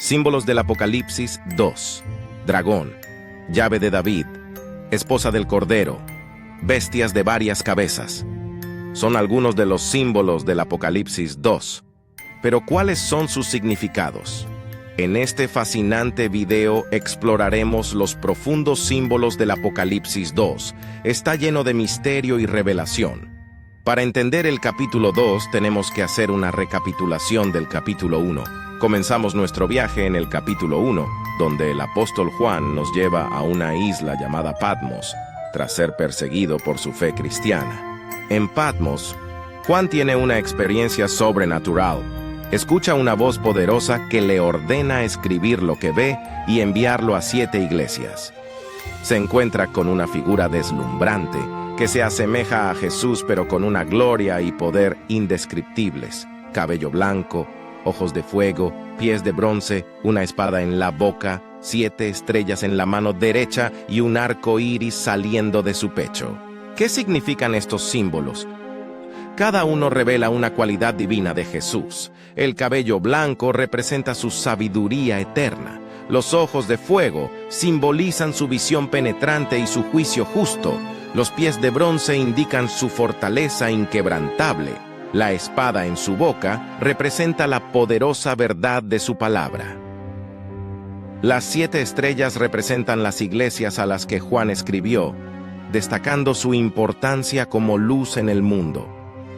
Símbolos del Apocalipsis 2. Dragón, llave de David, esposa del Cordero, bestias de varias cabezas. Son algunos de los símbolos del Apocalipsis 2. Pero ¿cuáles son sus significados? En este fascinante video exploraremos los profundos símbolos del Apocalipsis 2. Está lleno de misterio y revelación. Para entender el capítulo 2 tenemos que hacer una recapitulación del capítulo 1. Comenzamos nuestro viaje en el capítulo 1, donde el apóstol Juan nos lleva a una isla llamada Patmos, tras ser perseguido por su fe cristiana. En Patmos, Juan tiene una experiencia sobrenatural. Escucha una voz poderosa que le ordena escribir lo que ve y enviarlo a 7 iglesias. Se encuentra con una figura deslumbrante que se asemeja a Jesús, pero con una gloria y poder indescriptibles. Cabello blanco, ojos de fuego, pies de bronce, una espada en la boca, 7 estrellas en la mano derecha y un arco iris saliendo de su pecho. ¿Qué significan estos símbolos? Cada uno revela una cualidad divina de Jesús. El cabello blanco representa su sabiduría eterna. Los ojos de fuego simbolizan su visión penetrante y su juicio justo. Los pies de bronce indican su fortaleza inquebrantable. La espada en su boca representa la poderosa verdad de su palabra. Las 7 estrellas representan las iglesias a las que Juan escribió, destacando su importancia como luz en el mundo.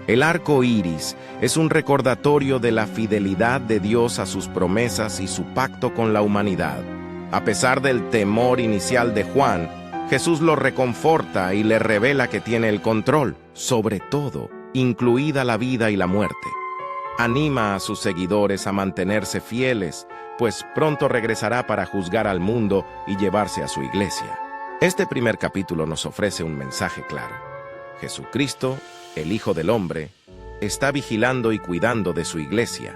El arco iris es un recordatorio de la fidelidad de Dios a sus promesas y su pacto con la humanidad. A pesar del temor inicial de Juan, Jesús lo reconforta y le revela que tiene el control sobre todo, incluida la vida y la muerte. Anima a sus seguidores a mantenerse fieles, pues pronto regresará para juzgar al mundo y llevarse a su iglesia. Este primer capítulo nos ofrece un mensaje claro. Jesucristo, el Hijo del Hombre, está vigilando y cuidando de su iglesia.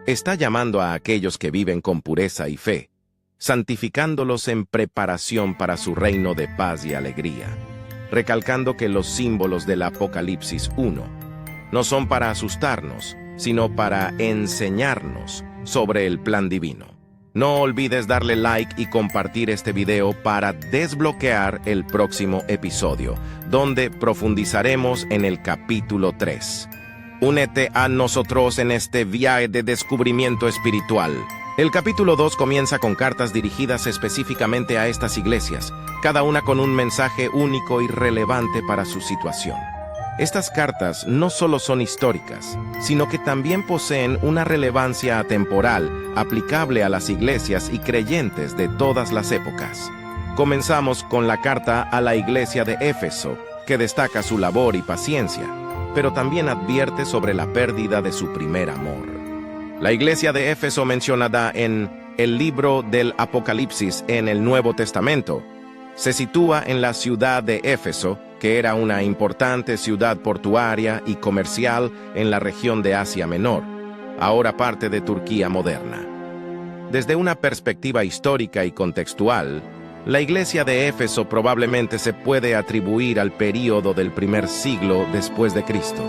Está llamando a aquellos que viven con pureza y fe, santificándolos en preparación para su reino de paz y alegría, recalcando que los símbolos del Apocalipsis 1 no son para asustarnos, sino para enseñarnos sobre el plan divino. No olvides darle like y compartir este video para desbloquear el próximo episodio, donde profundizaremos en el capítulo 3. Únete a nosotros en este viaje de descubrimiento espiritual. El capítulo 2 comienza con cartas dirigidas específicamente a estas iglesias, cada una con un mensaje único y relevante para su situación. Estas cartas no solo son históricas, sino que también poseen una relevancia atemporal aplicable a las iglesias y creyentes de todas las épocas. Comenzamos con la carta a la iglesia de Éfeso, que destaca su labor y paciencia, pero también advierte sobre la pérdida de su primer amor. La iglesia de Éfeso mencionada en el libro del Apocalipsis en el Nuevo Testamento se sitúa en la ciudad de Éfeso, que era una importante ciudad portuaria y comercial en la región de Asia Menor, ahora parte de Turquía moderna. Desde una perspectiva histórica y contextual, la iglesia de Éfeso probablemente se puede atribuir al período del primer siglo después de Cristo,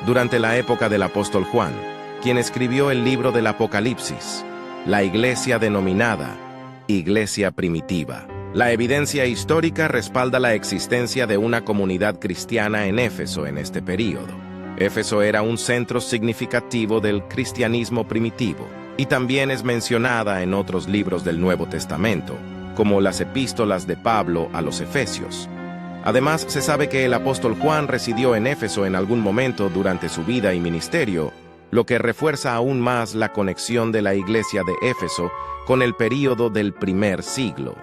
durante la época del apóstol Juan, quien escribió el libro del Apocalipsis, la iglesia denominada Iglesia Primitiva. La evidencia histórica respalda la existencia de una comunidad cristiana en Éfeso en este período. Éfeso era un centro significativo del cristianismo primitivo y también es mencionada en otros libros del Nuevo Testamento, como las epístolas de Pablo a los Efesios. Además, se sabe que el apóstol Juan residió en Éfeso en algún momento durante su vida y ministerio, lo que refuerza aún más la conexión de la iglesia de Éfeso con el período del primer siglo.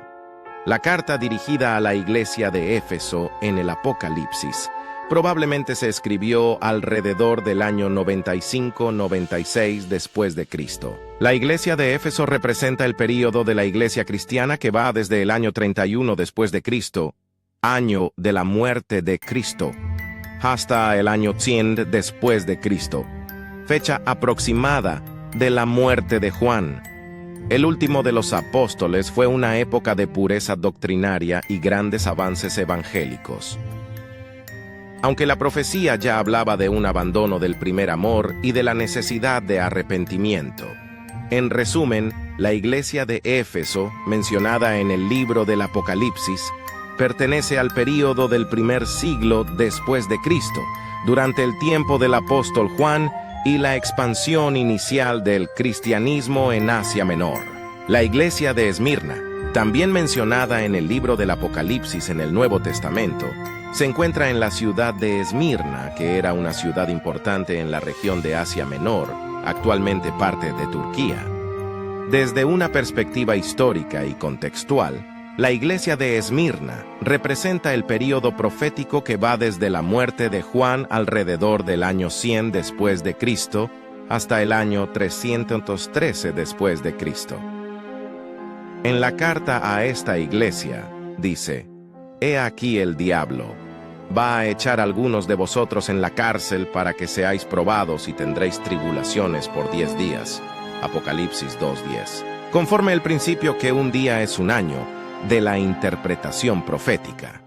La carta dirigida a la iglesia de Éfeso en el Apocalipsis probablemente se escribió alrededor del año 95-96 después de Cristo. La iglesia de Éfeso representa el período de la iglesia cristiana que va desde el año 31 después de Cristo, año de la muerte de Cristo, hasta el año 100 después de Cristo, fecha aproximada de la muerte de Juan. El último de los apóstoles fue una época de pureza doctrinaria y grandes avances evangélicos. Aunque la profecía ya hablaba de un abandono del primer amor y de la necesidad de arrepentimiento. En resumen, La iglesia de Éfeso, mencionada en el libro del Apocalipsis, pertenece al período del primer siglo después de Cristo, durante el tiempo del apóstol Juan y la expansión inicial del cristianismo en Asia Menor. La iglesia de Esmirna, también mencionada en el libro del Apocalipsis en el Nuevo Testamento, se encuentra en la ciudad de Esmirna, que era una ciudad importante en la región de Asia Menor, actualmente parte de Turquía. Desde una perspectiva histórica y contextual, la iglesia de Esmirna representa el período profético que va desde la muerte de Juan alrededor del año 100 después de Cristo hasta el año 313 después de Cristo. En la carta a esta iglesia, dice: «He aquí el diablo va a echar a algunos de vosotros en la cárcel para que seáis probados y tendréis tribulaciones por 10 días». Apocalipsis 2:10. Conforme el principio que un día es un año, de la interpretación profética.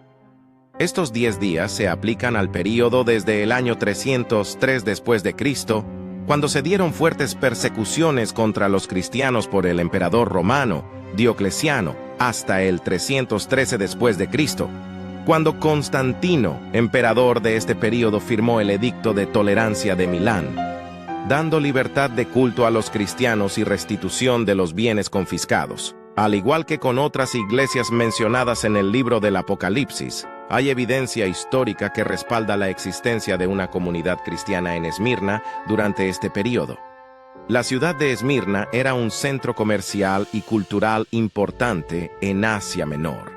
Estos 10 días se aplican al período desde el año 303 después de Cristo, cuando se dieron fuertes persecuciones contra los cristianos por el emperador romano, Diocleciano, hasta el 313 después de Cristo, cuando Constantino, emperador de este período, firmó el Edicto de Tolerancia de Milán, dando libertad de culto a los cristianos y restitución de los bienes confiscados. Al igual que con otras iglesias mencionadas en el libro del Apocalipsis, hay evidencia histórica que respalda la existencia de una comunidad cristiana en Esmirna durante este período. La ciudad de Esmirna era un centro comercial y cultural importante en Asia Menor,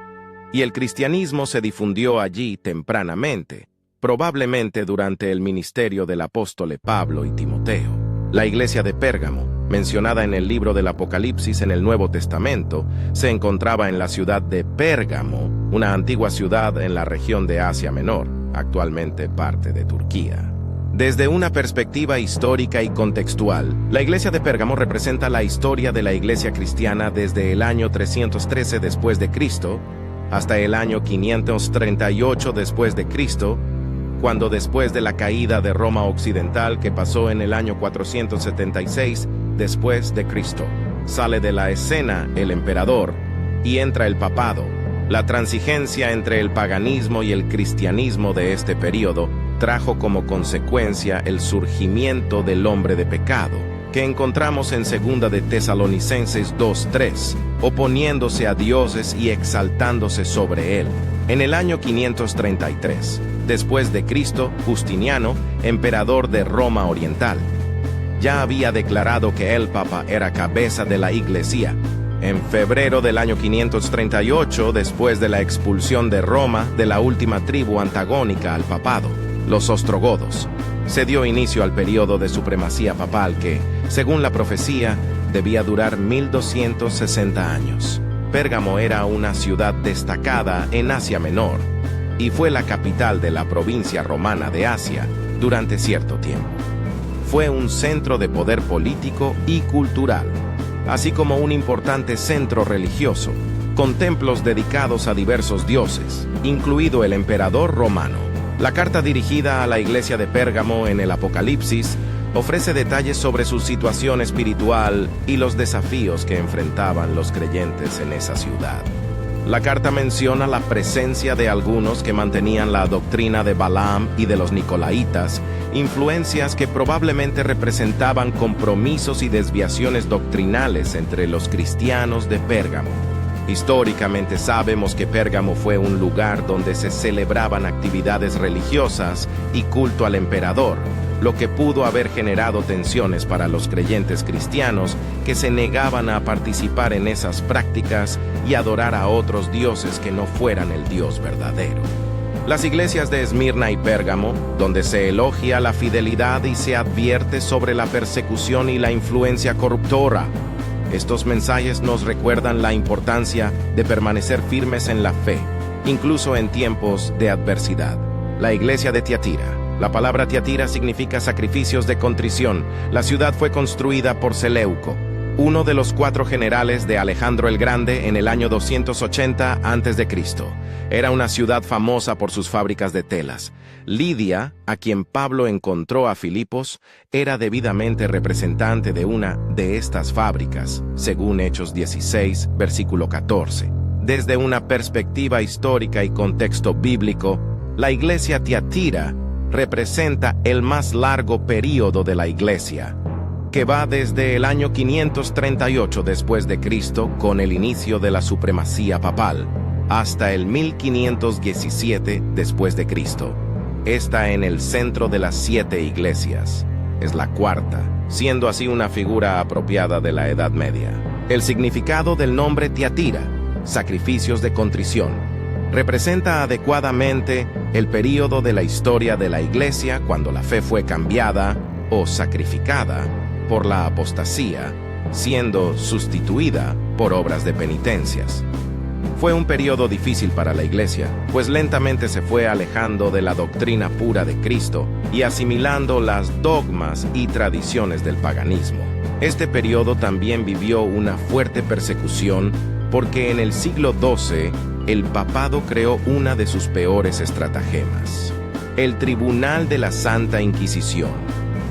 y el cristianismo se difundió allí tempranamente, probablemente durante el ministerio del apóstol Pablo y Timoteo. La iglesia de Pérgamo, mencionada en el libro del Apocalipsis en el Nuevo Testamento, se encontraba en la ciudad de Pérgamo, una antigua ciudad en la región de Asia Menor, actualmente parte de Turquía. Desde una perspectiva histórica y contextual, la iglesia de Pérgamo representa la historia de la iglesia cristiana desde el año 313 después de Cristo hasta el año 538 después de Cristo, cuando después de la caída de Roma Occidental, que pasó en el año 476 después de Cristo, sale de la escena el emperador y entra el papado. La transigencia entre el paganismo y el cristianismo de este período trajo como consecuencia el surgimiento del hombre de pecado, que encontramos en 2 de Tesalonicenses 2:3, oponiéndose a dioses y exaltándose sobre él. En el año 533, después de Cristo, Justiniano, emperador de Roma Oriental, ya había declarado que el Papa era cabeza de la Iglesia. En febrero del año 538, después de la expulsión de Roma de la última tribu antagónica al papado, los ostrogodos, se dio inicio al periodo de supremacía papal que, según la profecía, debía durar 1260 años. Pérgamo era una ciudad destacada en Asia Menor y fue la capital de la provincia romana de Asia durante cierto tiempo. Fue un centro de poder político y cultural, así como un importante centro religioso, con templos dedicados a diversos dioses, incluido el emperador romano. La carta dirigida a la iglesia de Pérgamo en el Apocalipsis ofrece detalles sobre su situación espiritual y los desafíos que enfrentaban los creyentes en esa ciudad. La carta menciona la presencia de algunos que mantenían la doctrina de Balaam y de los Nicolaitas, influencias que probablemente representaban compromisos y desviaciones doctrinales entre los cristianos de Pérgamo. Históricamente sabemos que Pérgamo fue un lugar donde se celebraban actividades religiosas y culto al emperador, lo que pudo haber generado tensiones para los creyentes cristianos que se negaban a participar en esas prácticas y adorar a otros dioses que no fueran el Dios verdadero. Las iglesias de Esmirna y Pérgamo, donde se elogia la fidelidad y se advierte sobre la persecución y la influencia corruptora. Estos mensajes nos recuerdan la importancia de permanecer firmes en la fe, incluso en tiempos de adversidad. La iglesia de Tiatira. La palabra Tiatira significa sacrificios de contrición. La ciudad fue construida por Seleuco. uno de los 4 generales de Alejandro el Grande en el año 280 a.C. Era una ciudad famosa por sus fábricas de telas. Lidia, a quien Pablo encontró a Filipos, era debidamente representante de una de estas fábricas, según Hechos 16, versículo 14. Desde una perspectiva histórica y contexto bíblico, la iglesia Tiatira representa el más largo período de la iglesia, que va desde el año 538 después de Cristo, con el inicio de la supremacía papal, hasta el 1517 después de Cristo. Está en el centro de las 7 iglesias. Es la cuarta, siendo así una figura apropiada de la Edad Media. El significado del nombre Tiatira, sacrificios de contrición, representa adecuadamente el período de la historia de la iglesia cuando la fe fue cambiada o sacrificada por la apostasía, siendo sustituida por obras de penitencias. Fue un periodo difícil para la iglesia, pues lentamente se fue alejando de la doctrina pura de Cristo y asimilando las dogmas y tradiciones del paganismo. Este periodo también vivió una fuerte persecución porque en el siglo XII el papado creó una de sus peores estratagemas: el Tribunal de la Santa Inquisición,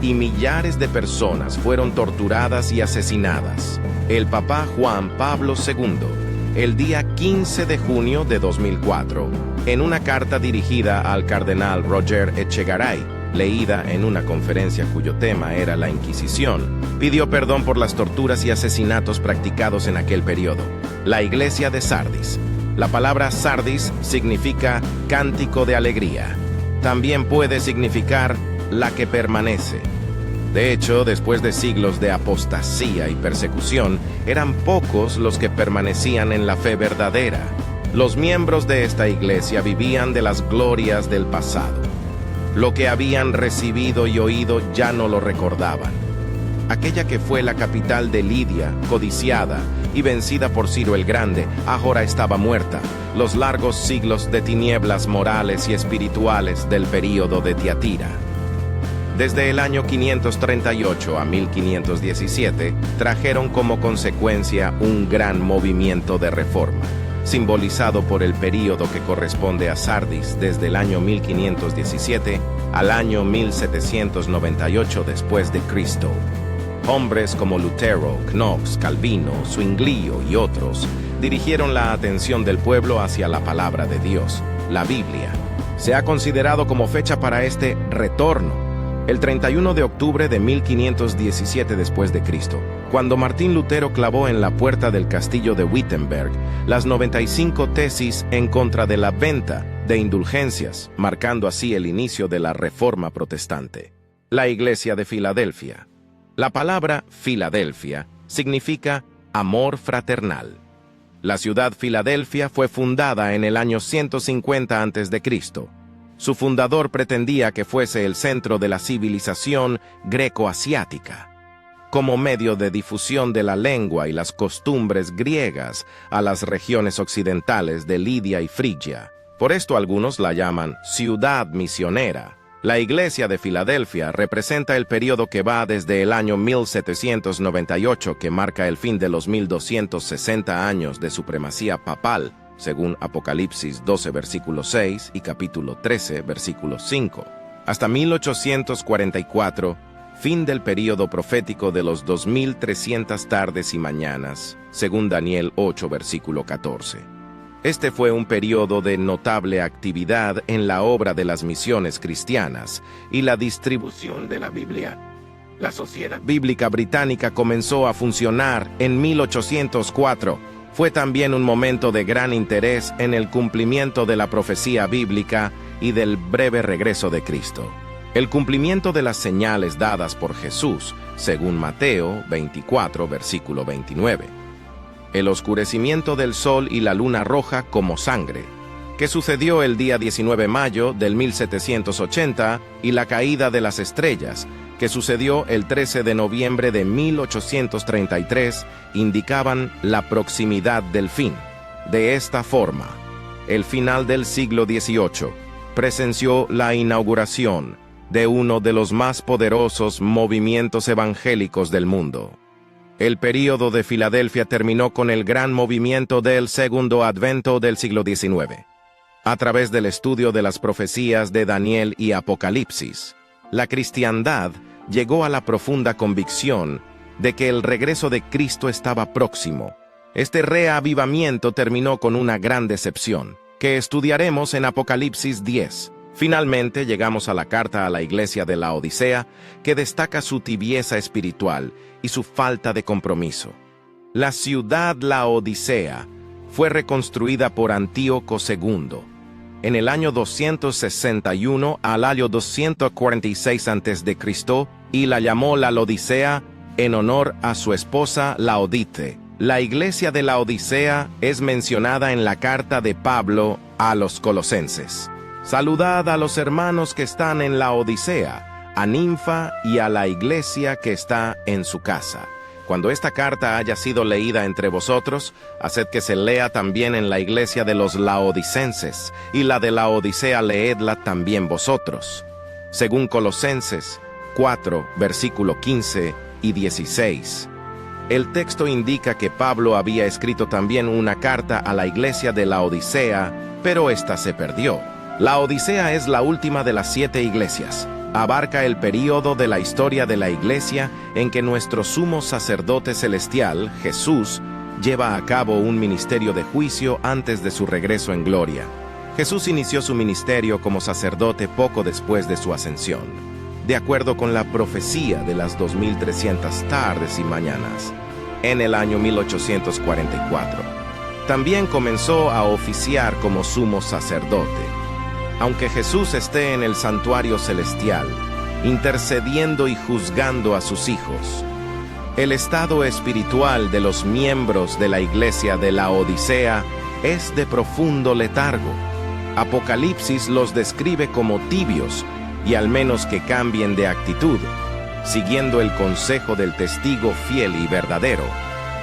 y millares de personas fueron torturadas y asesinadas. El Papa Juan Pablo II, el día 15 de junio de 2004, en una carta dirigida al cardenal Roger Echegaray, leída en una conferencia cuyo tema era la Inquisición, pidió perdón por las torturas y asesinatos practicados en aquel periodo. La iglesia de Sardis. La palabra Sardis significa cántico de alegría. También puede significar la que permanece. De hecho, después de siglos de apostasía y persecución, eran pocos los que permanecían en la fe verdadera. Los miembros de esta iglesia vivían de las glorias del pasado. Lo que habían recibido y oído ya no lo recordaban. Aquella que fue la capital de Lidia, codiciada y vencida por Ciro el Grande, ahora estaba muerta. Los largos siglos de tinieblas morales y espirituales del período de Tiatira. Desde el año 538 a 1517, trajeron como consecuencia un gran movimiento de reforma, simbolizado por el período que corresponde a Sardis desde el año 1517 al año 1798 después de Cristo. Hombres como Lutero, Knox, Calvino, Zwinglio y otros dirigieron la atención del pueblo hacia la palabra de Dios, la Biblia. Se ha considerado como fecha para este retorno el 31 de octubre de 1517 después de Cristo, cuando Martín Lutero clavó en la puerta del castillo de Wittenberg las 95 tesis en contra de la venta de indulgencias, marcando así el inicio de la Reforma Protestante. La Iglesia de Filadelfia. La palabra Filadelfia significa amor fraternal. La ciudad Filadelfia fue fundada en el año 150 a.C. Su fundador pretendía que fuese el centro de la civilización greco-asiática, como medio de difusión de la lengua y las costumbres griegas a las regiones occidentales de Lidia y Frigia. Por esto algunos la llaman ciudad misionera. La iglesia de Filadelfia representa el periodo que va desde el año 1798, que marca el fin de los 1260 años de supremacía papal, según Apocalipsis 12, versículo 6 y capítulo 13, versículo 5, hasta 1844, fin del período profético de los 2300 tardes y mañanas, según Daniel 8, versículo 14. Este fue un periodo de notable actividad en la obra de las misiones cristianas y la distribución de la Biblia. La Sociedad Bíblica Británica comenzó a funcionar en 1804. Fue también un momento de gran interés en el cumplimiento de la profecía bíblica y del breve regreso de Cristo. El cumplimiento de las señales dadas por Jesús, según Mateo 24, versículo 29. El oscurecimiento del sol y la luna roja como sangre, que sucedió el día 19 de mayo del 1780, y la caída de las estrellas, que sucedió el 13 de noviembre de 1833, indicaban la proximidad del fin. De esta forma, el final del siglo XVIII presenció la inauguración de uno de los más poderosos movimientos evangélicos del mundo, El período de Filadelfia terminó con el gran movimiento del Segundo Advento del siglo XIX. A través del estudio de las profecías de Daniel y Apocalipsis, la cristiandad llegó a la profunda convicción de que el regreso de Cristo estaba próximo. Este reavivamiento terminó con una gran decepción, que estudiaremos en Apocalipsis 10. Finalmente llegamos a la carta a la iglesia de Laodicea, que destaca su tibieza espiritual y su falta de compromiso. La ciudad Laodicea fue reconstruida por Antíoco II en el año 261 al año 246 a.C. y la llamó la Laodicea en honor a su esposa Laodite. La iglesia de Laodicea es mencionada en la carta de Pablo a los Colosenses. Saludad a los hermanos que están en Laodicea, a Ninfa y a la iglesia que está en su casa. Cuando esta carta haya sido leída entre vosotros, haced que se lea también en la iglesia de los laodicenses, y la de Laodicea leedla también vosotros. Según Colosenses 4, versículo 15 y 16. El texto indica que Pablo había escrito también una carta a la iglesia de Laodicea, pero ésta se perdió. Laodicea es la última de las 7 iglesias. Abarca el período de la historia de la iglesia en que nuestro sumo sacerdote celestial, Jesús, lleva a cabo un ministerio de juicio antes de su regreso en gloria. Jesús inició su ministerio como sacerdote poco después de su ascensión, de acuerdo con la profecía de las 2300 tardes y mañanas, en el año 1844. También comenzó a oficiar como sumo sacerdote. Aunque Jesús esté en el santuario celestial, intercediendo y juzgando a sus hijos, el estado espiritual de los miembros de la iglesia de Laodicea es de profundo letargo. Apocalipsis los describe como tibios, y al menos que cambien de actitud, siguiendo el consejo del testigo fiel y verdadero.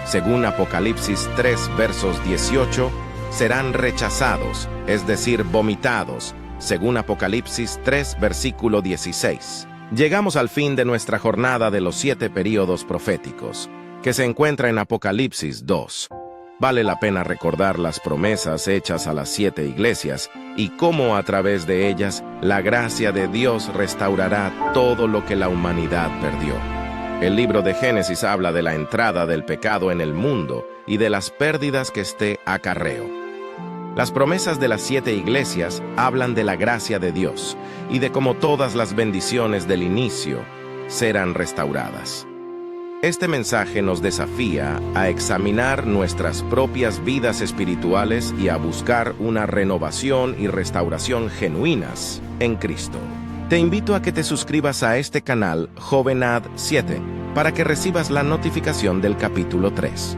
Según Apocalipsis 3, versos 18, serán rechazados, es decir, vomitados, según Apocalipsis 3, versículo 16. Llegamos al fin de nuestra jornada de los 7 períodos proféticos, que se encuentra en Apocalipsis 2. Vale la pena recordar las promesas hechas a las 7 iglesias y cómo a través de ellas la gracia de Dios restaurará todo lo que la humanidad perdió. El libro de Génesis habla de la entrada del pecado en el mundo y de las pérdidas que este acarreó. Las promesas de las 7 iglesias hablan de la gracia de Dios y de cómo todas las bendiciones del inicio serán restauradas. Este mensaje nos desafía a examinar nuestras propias vidas espirituales y a buscar una renovación y restauración genuinas en Cristo. Te invito a que te suscribas a este canal Jovenad 7 para que recibas la notificación del capítulo 3.